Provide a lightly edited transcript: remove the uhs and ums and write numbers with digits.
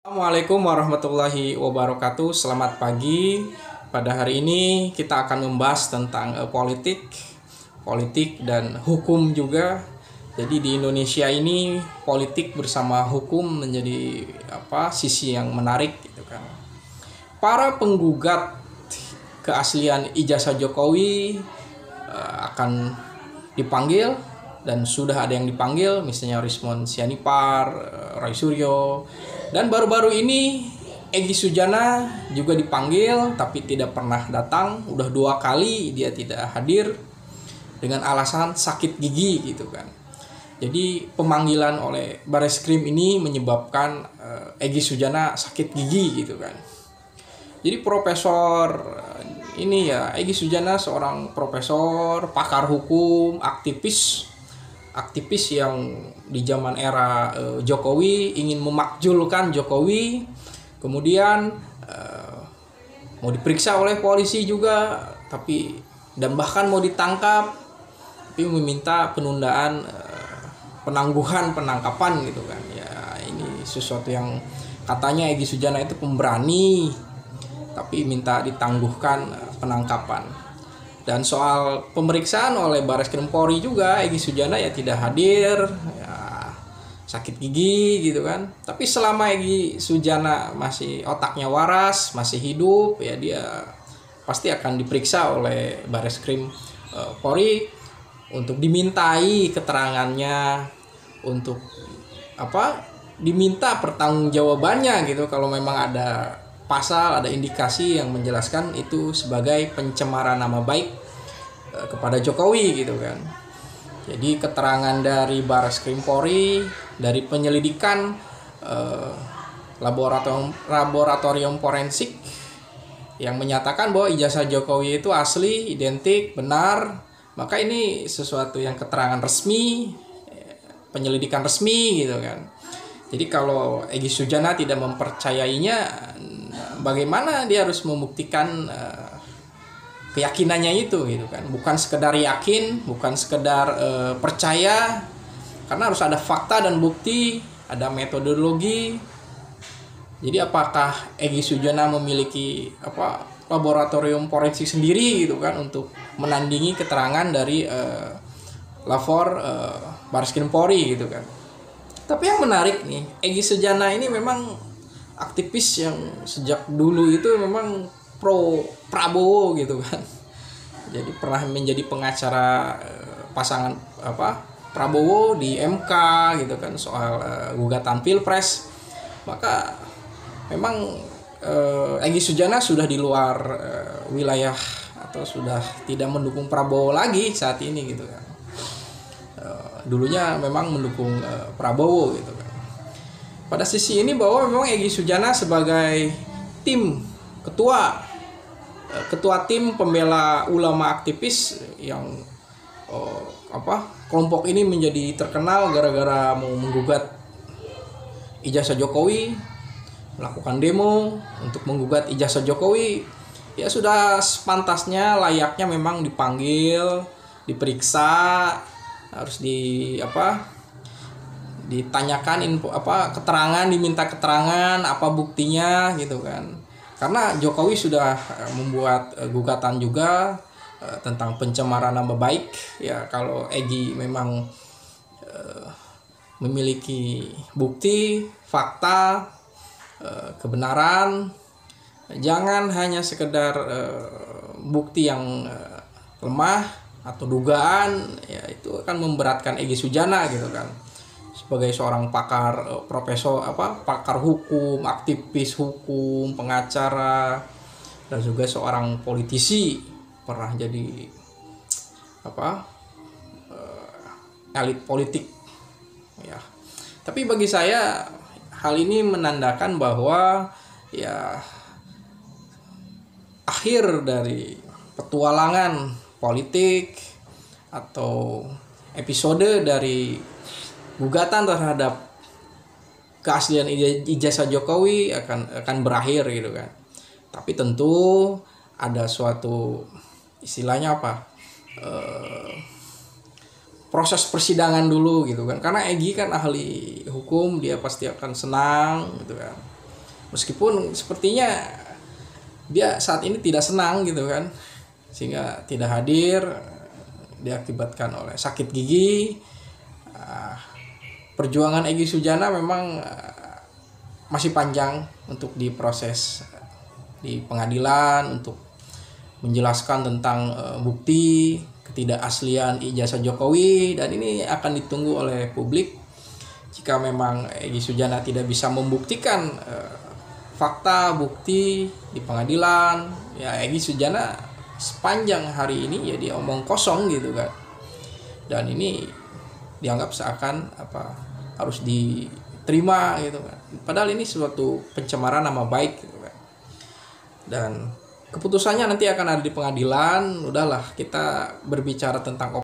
Assalamualaikum warahmatullahi wabarakatuh. Selamat pagi. Pada hari ini kita akan membahas tentang politik dan hukum juga. Jadi di Indonesia ini politik bersama hukum menjadi sisi yang menarik gitu kan. Para penggugat keaslian ijazah Jokowi akan dipanggil dan sudah ada yang dipanggil, misalnya Rismon Sianipar, Roy Suryo, dan baru-baru ini Egy Sujana juga dipanggil tapi tidak pernah datang. Udah 2 kali dia tidak hadir dengan alasan sakit gigi gitu kan. Jadi pemanggilan oleh Bareskrim ini menyebabkan Egy Sujana sakit gigi gitu kan. Jadi profesor ini ya, Egy Sujana seorang profesor, pakar hukum, aktivis yang di zaman era Jokowi ingin memakjulkan Jokowi, kemudian mau diperiksa oleh polisi juga, dan bahkan mau ditangkap, tapi meminta penundaan penangkapan gitu kan. Ya ini sesuatu yang katanya Egy Sujana itu pemberani, tapi minta ditangguhkan penangkapan. Dan soal pemeriksaan oleh Bareskrim Polri juga Egy Sujana ya tidak hadir, ya, sakit gigi gitu kan. Tapi selama Egy Sujana masih otaknya waras, masih hidup, ya dia pasti akan diperiksa oleh Bareskrim Polri untuk dimintai keterangannya, untuk diminta pertanggungjawabannya gitu kalau memang ada pasal, ada indikasi yang menjelaskan itu sebagai pencemaran nama baik kepada Jokowi gitu kan. Jadi keterangan dari Bareskrim Polri, dari penyelidikan laboratorium forensik yang menyatakan bahwa ijazah Jokowi itu asli, identik, benar, maka ini sesuatu yang keterangan resmi, penyelidikan resmi gitu kan. Jadi kalau Egy Sujana tidak mempercayainya, bagaimana dia harus membuktikan keyakinannya itu gitu kan. Bukan sekedar yakin, bukan sekedar percaya, karena harus ada fakta dan bukti, ada metodologi. Jadi apakah Egy Sujana memiliki laboratorium forensik sendiri gitu kan untuk menandingi keterangan dari lapor Bareskrim Polri gitu kan. Tapi yang menarik nih, Egy Sujana ini memang aktivis yang sejak dulu itu memang pro Prabowo gitu kan. Jadi pernah menjadi pengacara pasangan Prabowo di MK gitu kan soal gugatan Pilpres. Maka memang Egy Sujana sudah di luar wilayah atau sudah tidak mendukung Prabowo lagi saat ini gitu kan. Dulunya memang mendukung Prabowo gitu kan. Pada sisi ini bahwa memang Egy Sujana sebagai ketua tim pembela ulama aktivis yang kelompok ini menjadi terkenal gara-gara mau menggugat ijazah Jokowi, melakukan demo untuk menggugat ijazah Jokowi, ya sudah sepantasnya, layaknya memang dipanggil, diperiksa, harus ditanyakan keterangan, diminta keterangan, apa buktinya gitu kan. Karena Jokowi sudah membuat gugatan juga tentang pencemaran nama baik. Ya kalau Egy memang memiliki bukti, fakta, kebenaran, jangan hanya sekedar bukti yang lemah atau dugaan, ya itu akan memberatkan Egy Sujana gitu kan. Sebagai seorang pakar pakar hukum, aktivis hukum, pengacara, dan juga seorang politisi, pernah jadi elit politik ya. Tapi bagi saya hal ini menandakan bahwa ya akhir dari petualangan politik atau episode dari gugatan terhadap keaslian ijazah Jokowi akan berakhir gitu kan. Tapi tentu ada suatu istilahnya proses persidangan dulu gitu kan. Karena Egy kan ahli hukum, dia pasti akan senang gitu kan. meskipun sepertinya dia saat ini tidak senang gitu kan, sehingga tidak hadir diakibatkan oleh sakit gigi. Perjuangan Egy Sujana memang masih panjang untuk diproses di pengadilan untuk menjelaskan tentang bukti ketidakaslian ijazah Jokowi, dan ini akan ditunggu oleh publik. Jika memang Egy Sujana tidak bisa membuktikan fakta bukti di pengadilan, ya Egy Sujana sepanjang hari ini ya dia omong kosong gitu kan, dan ini dianggap seakan harus diterima gitu kan, padahal ini suatu pencemaran nama baik gitu kan. Dan keputusannya nanti akan ada di pengadilan. Udahlah, kita berbicara tentang